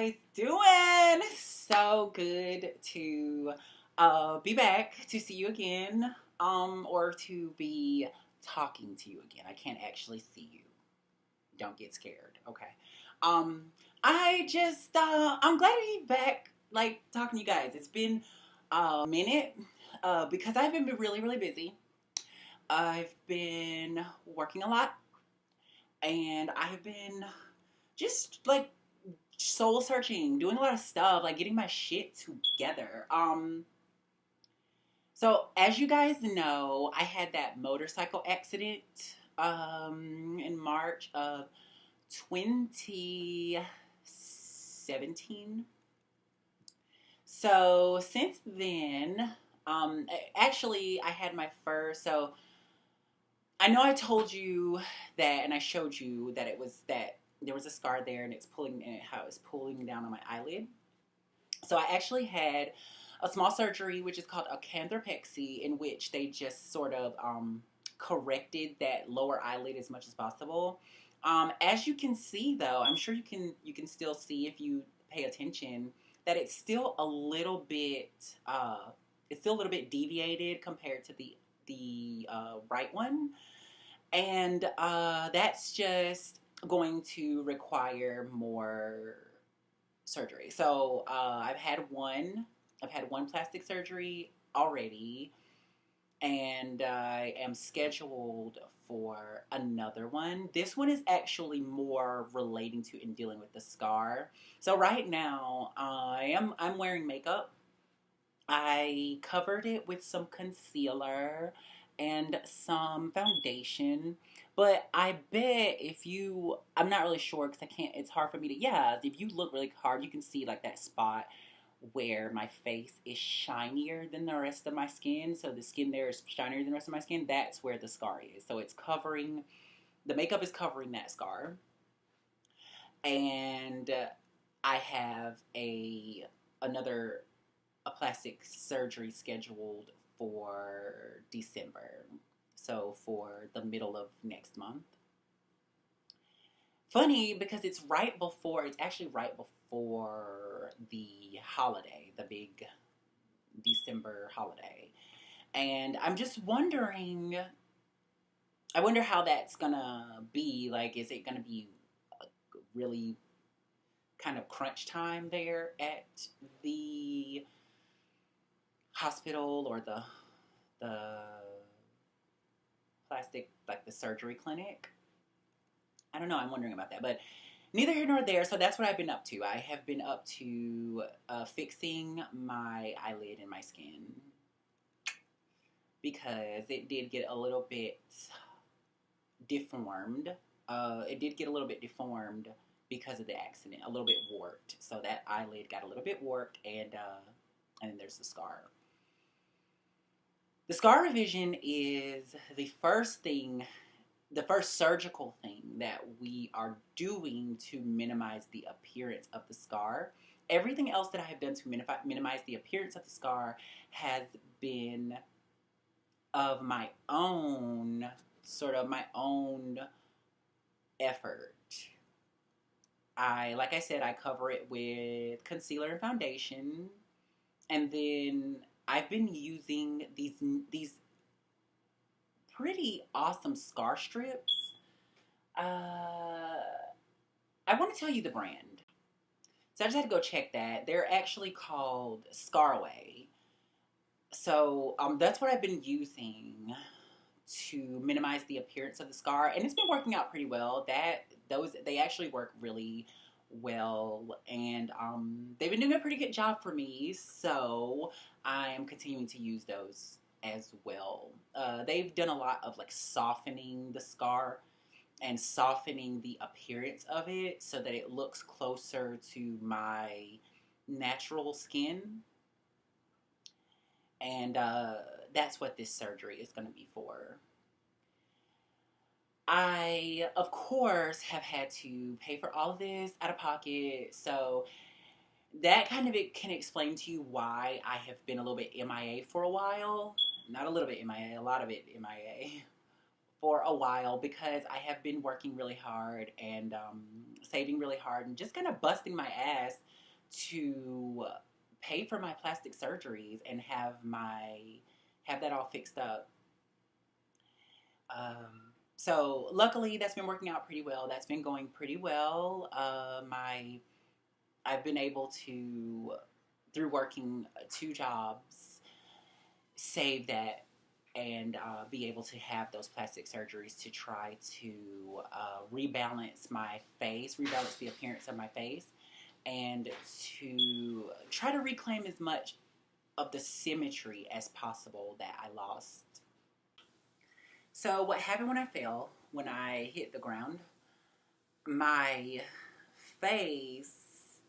guys doing? So good to be back, to see you again, or to be talking to you again. I can't actually see you. Don't get scared, okay? Um, I'm glad to be back, like talking to you guys. It's been a minute because I've been really, really busy. I've been working a lot, and I have been just like soul searching, doing a lot of stuff, like getting my shit together. So as you guys know, I had that motorcycle accident in March of 2017. So since then, actually I had my first, so I know I told you that, and I showed you that it was that there was a scar there, and it's pulling, and how it's pulling down on my eyelid. So I actually had a small surgery, which is called a canthropexy, in which they just sort of corrected that lower eyelid as much as possible. As you can see, though, I'm sure you can still see if you pay attention that it's still a little bit deviated compared to the right one, and that's just going to require more surgery. So I've had one plastic surgery already, and I am scheduled for another one. This one is actually more relating to and dealing with the scar. So right now, I'm wearing makeup. I covered it with some concealer and some foundation. But I bet if you, I'm not really sure because I can't, it's hard for me to, yeah, if you look really hard, you can see like that spot where my face is shinier than the rest of my skin. So the skin there is shinier than the rest of my skin. That's where the scar is. So it's covering, the makeup is covering that scar. And I have another a plastic surgery scheduled for December. So for the middle of next month. Funny because it's actually right before the holiday, the big December holiday. And I'm just wondering, I wonder how that's gonna be. Like, is it gonna be a really kind of crunch time there at the hospital or the plastic, like the surgery clinic? I don't know. I'm wondering about that, but neither here nor there. So that's what I've been up to. I have been up to fixing my eyelid and my skin because it did get a little bit deformed. It did get a little bit deformed because of the accident, a little bit warped. So that eyelid got a little bit warped, and then there's the scar. The scar revision is the first surgical thing that we are doing to minimize the appearance of the scar. Everything else that I have done to minimize the appearance of the scar has been of my own, sort of my own effort. Like I said, I cover it with concealer and foundation, and then I've been using these pretty awesome scar strips. I want to tell you the brand. So I just had to go check that. They're actually called Scarway. So that's what I've been using to minimize the appearance of the scar, and it's been working out pretty well. They actually work really well, and they've been doing a pretty good job for me. So I am continuing to use those as well. They've done a lot of like softening the scar and softening the appearance of it so that it looks closer to my natural skin. And that's what this surgery is going to be for. I, of course, have had to pay for all of this out of pocket. So that kind of it can explain to you why I have been a little bit MIA for a while. Not a little bit MIA, a lot of it MIA for a while because I have been working really hard and saving really hard and just kind of busting my ass to pay for my plastic surgeries and have that all fixed up. So luckily that's been working out pretty well. That's been going pretty well. My I've been able to, through working two jobs, save that and be able to have those plastic surgeries to try to rebalance my face, rebalance the appearance of my face, and to try to reclaim as much of the symmetry as possible that I lost. So, what happened when I fell, when I hit the ground? My face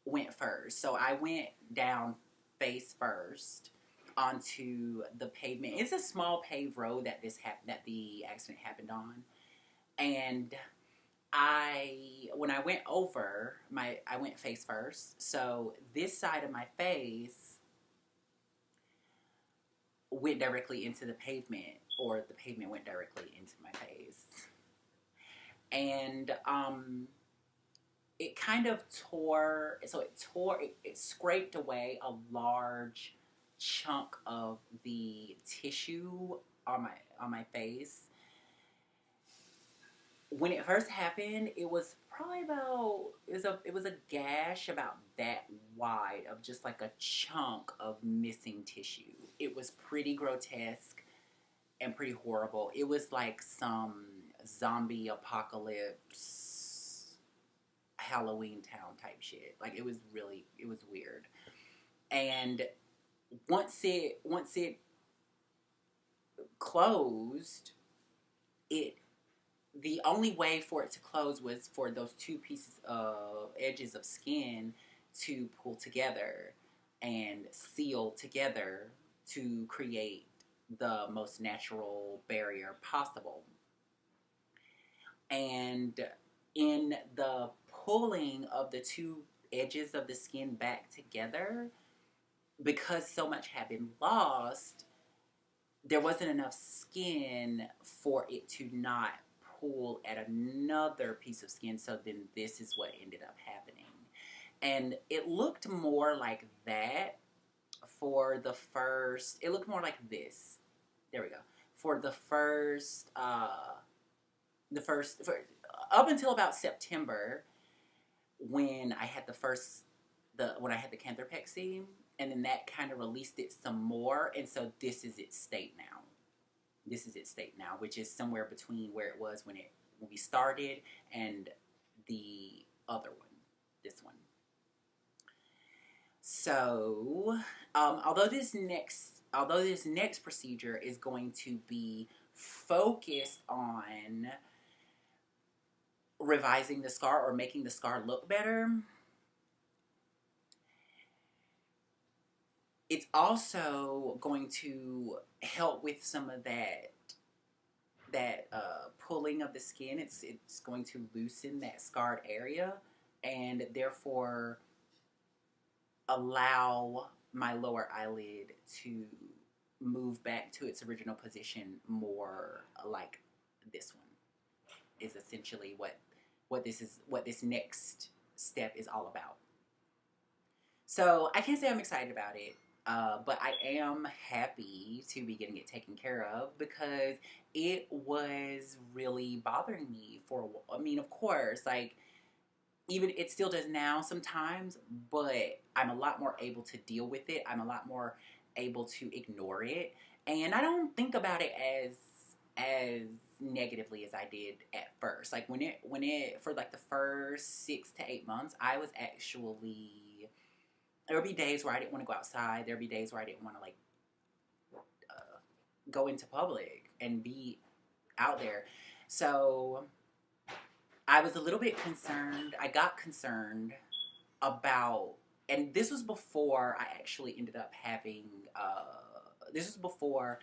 went first. So, I went down face first onto the pavement. It's a small paved road that the accident happened on. And when I went over, I went face first. So, this side of my face went directly into the pavement, or the pavement went directly into my face. And it kind of tore, so it scraped away a large chunk of the tissue on my face. When it first happened, it was probably about it was a gash about that wide of just like a chunk of missing tissue. It was pretty grotesque and pretty horrible. It was like some zombie apocalypse Halloween Town type shit. Like it was weird. And once it closed, it the only way for it to close was for those two pieces of edges of skin to pull together and seal together to create the most natural barrier possible. And in the pulling of the two edges of the skin back together, because so much had been lost, there wasn't enough skin for it to not pull at another piece of skin. So then this is what ended up happening. And it looked more like that for the first, it looked more like this. There we go. For up until about September, when I had when I had the canthropexy, and then that kind of released it some more, and so this is its state now. This is its state now, which is somewhere between where it was when we started and the other one, this one. So, although this next procedure is going to be focused on revising the scar or making the scar look better, it's also going to help with some of that pulling of the skin. It's going to loosen that scarred area and therefore allow my lower eyelid to move back to its original position more like this one is essentially what this next step is all about. So I can't say I'm excited about it, but I am happy to be getting it taken care of because it was really bothering me I mean, of course, like, even it still does now sometimes, but I'm a lot more able to deal with it. I'm a lot more able to ignore it. And I don't think about it as negatively as I did at first. Like when it for like the first 6 to 8 months, I was actually, there would be days where I didn't want to go outside. There would be days where I didn't want to like go into public and be out there. So I was a little bit concerned. I got concerned about, and this was before I actually ended up having, this was before,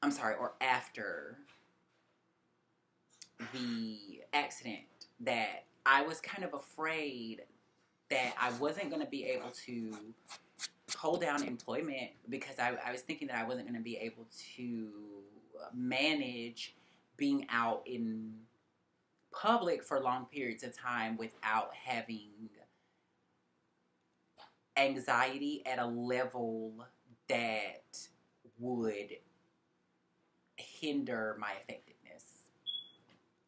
I'm sorry, or after the accident, that I was kind of afraid that I wasn't going to be able to hold down employment because I was thinking that I wasn't going to be able to manage being out in public for long periods of time without having anxiety at a level that would hinder my effectiveness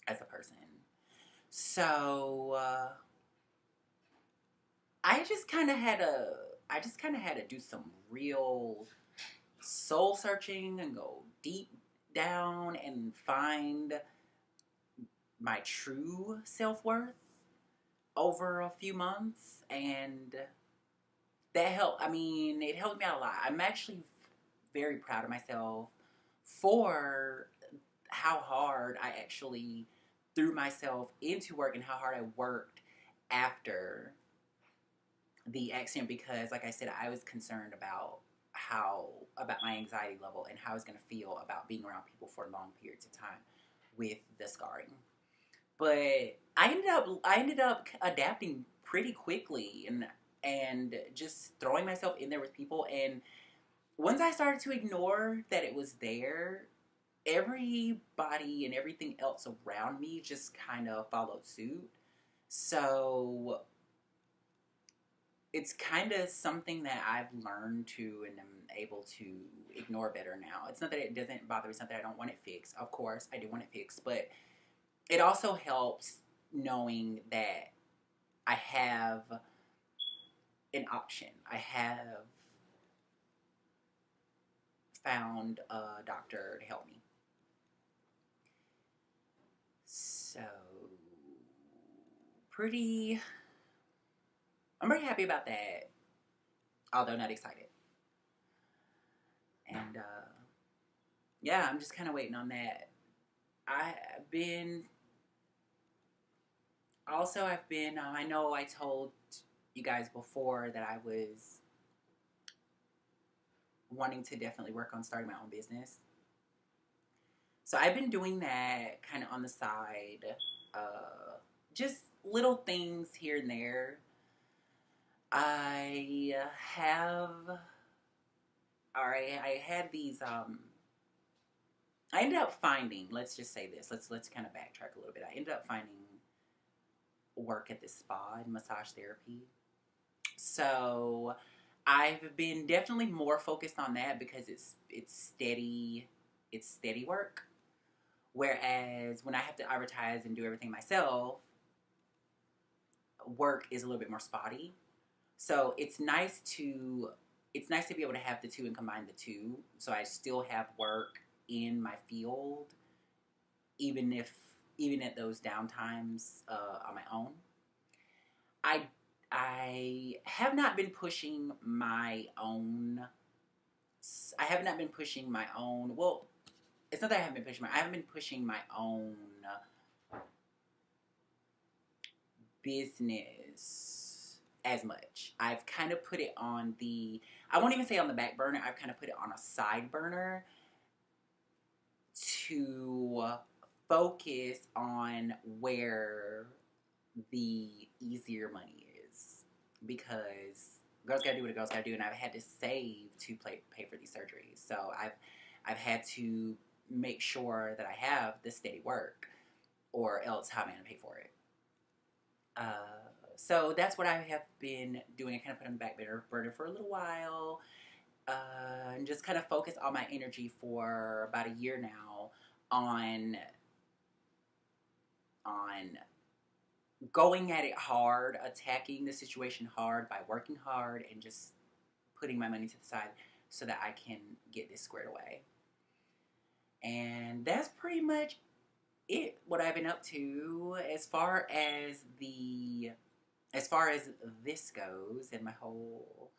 as a person. So I just kind of had to do some real soul searching and go deep down and find my true self-worth over a few months, and that helped. I mean, it helped me out a lot. I'm actually very proud of myself for how hard I actually threw myself into work and how hard I worked after the accident, because like I said, I was concerned about my anxiety level and how I was going to feel about being around people for long periods of time with the scarring. But I ended up adapting pretty quickly and just throwing myself in there with people. And once I started to ignore that it was there, everybody and everything else around me just kind of followed suit. So it's kind of something that I've learned to and am able to ignore better now. It's not that it doesn't bother me, it's not that I don't want it fixed. Of course, I do want it fixed, but it also helps knowing that I have an option. I have found a doctor to help me. So, I'm pretty happy about that, although not excited. And, yeah, I'm just kind of waiting on that. I've been, I know I told you guys before that I was wanting to definitely work on starting my own business. So I've been doing that kind of on the side, just little things here and there. I have, I had these, I ended up finding, let's just say this, let's kind of backtrack a little bit. I ended up finding work at this spa and massage therapy. So I've been definitely more focused on that because it's steady work. Whereas when I have to advertise and do everything myself, work is a little bit more spotty. So it's nice to be able to have the two and combine the two. So I still have work in my field, even at those downtimes on my own. I I have not been pushing my own. I have not been pushing my own. Well, it's not that I haven't been pushing I haven't been pushing my own business as much. I've kind of put it on the. I won't even say on the back burner. I've kind of put it on a side burner to focus on where the easier money is, because girls gotta do what a girl's gotta do, and I've had to save to pay for these surgeries. So I've had to make sure that I have the steady work, or else how am I gonna pay for it? So that's what I have been doing. I kind of put on the back burner for a little while, and just kind of focus all my energy for about a year now on going at it hard, attacking the situation hard by working hard and just putting my money to the side so that I can get this squared away. And that's pretty much it, what I've been up to as far as this goes and my whole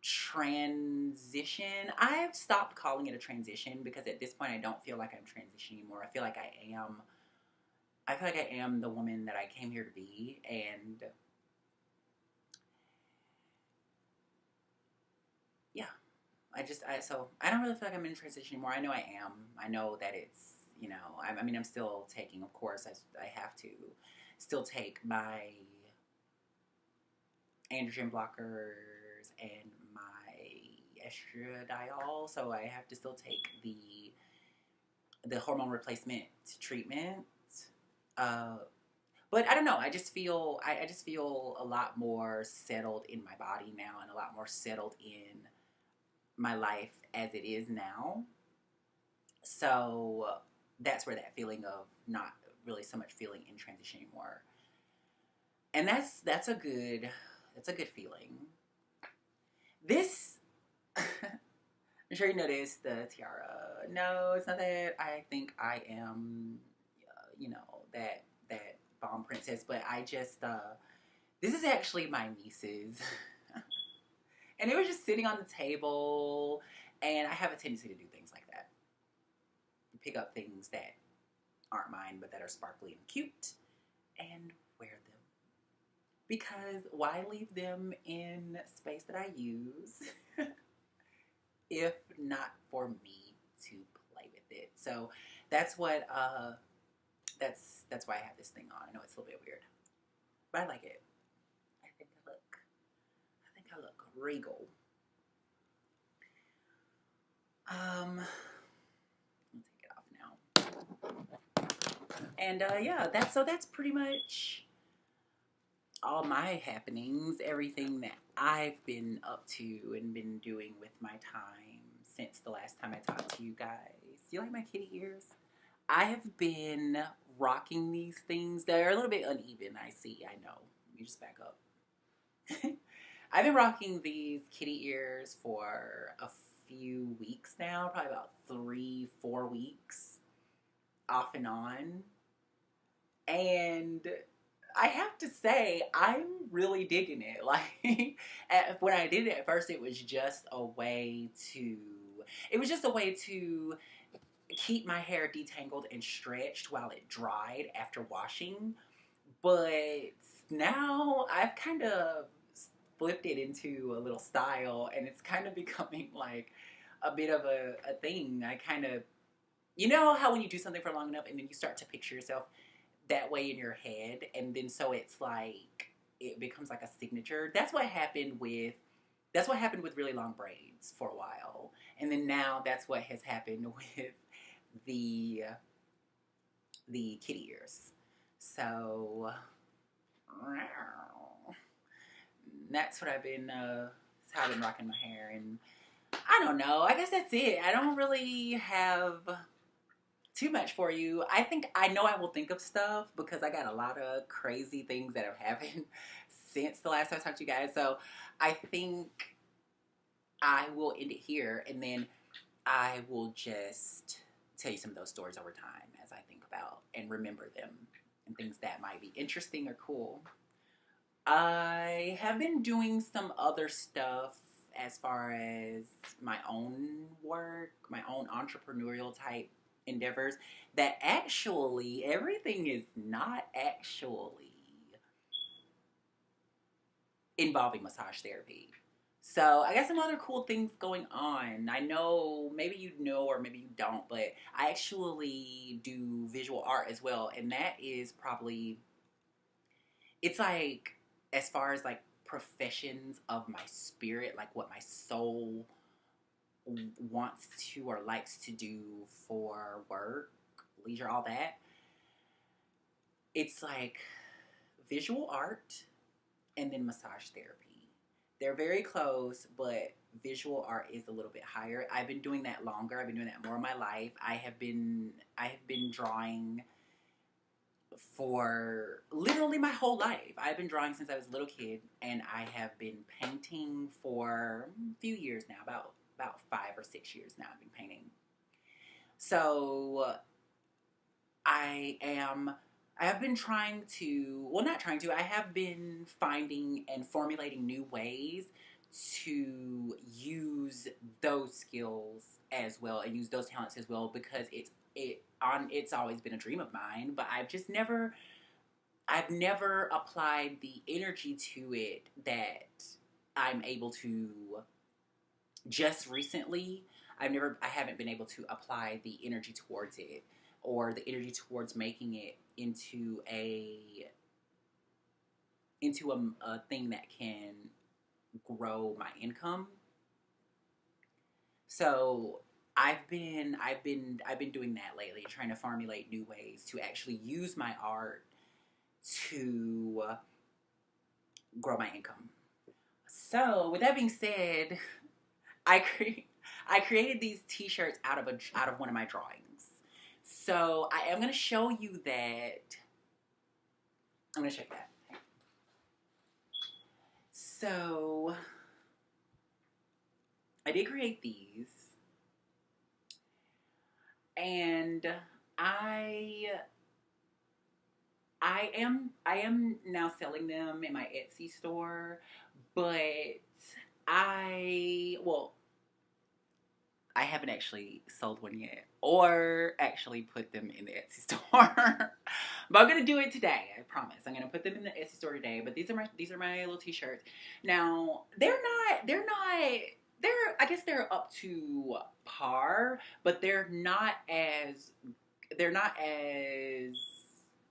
transition. I've stopped calling it a transition because at this point I don't feel like I'm transitioning anymore. I feel like I am the woman that I came here to be, and yeah, so I don't really feel like I'm in transition anymore. I know I am. I know that it's, I mean, I'm still taking, of course, I have to still take my androgen blockers and my estradiol, so I have to still take the hormone replacement treatment. Uh, but I don't know. I just feel a lot more settled in my body now, and a lot more settled in my life as it is now. So that's where that feeling of not really so much feeling in transition anymore, and that's a good feeling. This I'm sure you noticed the tiara. No, it's not that I think I am, that bomb princess, but I just this is actually my niece's, and it was just sitting on the table, and I have a tendency to do things like that. Pick up things that aren't mine but that are sparkly and cute, and wear them. Because why leave them in space that I use if not for me to play with it? So that's what that's why I have this thing on. I know it's a little bit weird, but I like it. I think I look regal. I'll take it off now. And yeah, that's pretty much all my happenings, everything that I've been up to and been doing with my time since the last time I talked to you guys. Do you like my kitty ears? I have been rocking these things. They're a little bit uneven, I see, I know. Let me just back up. I've been rocking these kitty ears for a few weeks now, probably about 3-4 weeks, off and on. And I have to say, I'm really digging it. Like, when I did it at first, it was just a way to keep my hair detangled and stretched while it dried after washing. But now I've kind of flipped it into a little style, and it's kind of becoming like a bit of a thing. I kind of, you know how when you do something for long enough and then you start to picture yourself that way in your head, and then so it's like it becomes like a signature. That's what happened with really long braids for a while, and then now that's what has happened with the kitty ears. So that's what I've been. That's how I've been rocking my hair, and I don't know. I guess that's it. I don't really have too much for you. I think I know I will think of stuff because I got a lot of crazy things that have happened since the last time I talked to you guys. So I think I will end it here, and then I will just tell you some of those stories over time as I think about and remember them and things that might be interesting or cool. I have been doing some other stuff as far as my own work, my own entrepreneurial type endeavors, that actually everything is not actually involving massage therapy. So I got some other cool things going on. I know maybe you know or maybe you don't, but I actually do visual art as well, and that is probably, it's like, as far as like professions of my spirit, like what my soul wants to or likes to do for work, leisure, all that. It's like visual art and then massage therapy. They're very close, but visual art is a little bit higher. I've been doing that longer. I've been doing that more in my life. I have been drawing for literally my whole life. I've been drawing since I was a little kid, and I have been painting for a few years now, about 5 or 6 years now I've been painting. So I have been I have been finding and formulating new ways to use those skills as well and use those talents as well, because it's always been a dream of mine, but I've never applied the energy to it that I'm able to just recently. I haven't been able to apply the energy towards it, or the energy towards making it into a thing that can grow my income. So I've been doing that lately, trying to formulate new ways to actually use my art to grow my income. So with that being said, I cre- I created these T-shirts out of one of my drawings. So I am gonna show you that. I'm gonna show you that. So I did create these, and I I am now selling them in my Etsy store, but well, I haven't actually sold one yet or actually put them in the Etsy store. But I'm gonna do it today. I promise. I'm gonna put them in the Etsy store today. But these are my little t-shirts. Now they're I guess they're up to par, but they're not as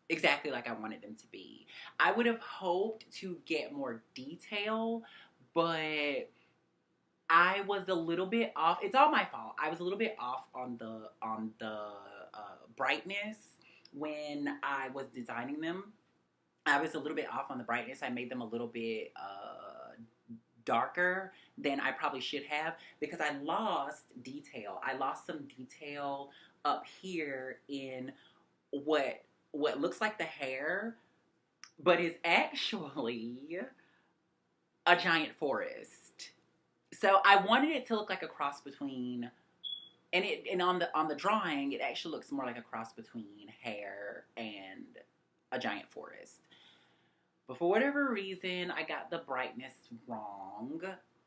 exactly like I wanted them to be. I would have hoped to get more detail, but I was a little bit off. It's all my fault. I was a little bit off on the brightness when I was designing them. I was a little bit off on the brightness. I made them a little bit darker than I probably should have because I lost detail. I lost some detail up here in what what looks like the hair, but is actually a giant forest. So I wanted it to look like a cross between, and on the drawing it actually looks more like a cross between hair and a giant forest. But for whatever reason, I got the brightness wrong.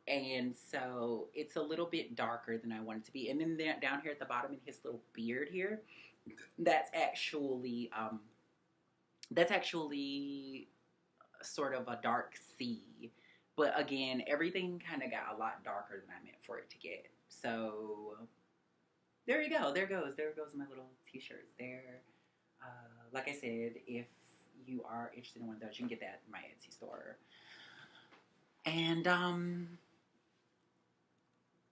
And so it's a little bit darker than I want it to be. And then down here at the bottom in his little beard here, that's actually sort of a dark sea. But again, everything kind of got a lot darker than I meant for it to get. So there you go. There goes my little t-shirts there. Like I said, if you are interested in one of those, you can get that in my Etsy store. And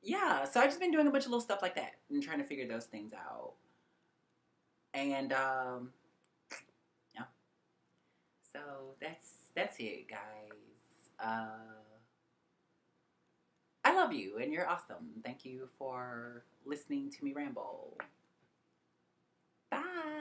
yeah, so I've just been doing a bunch of little stuff like that and trying to figure those things out. And yeah, so that's it, guys. I love you and you're awesome. Thank you for listening to me ramble. Bye.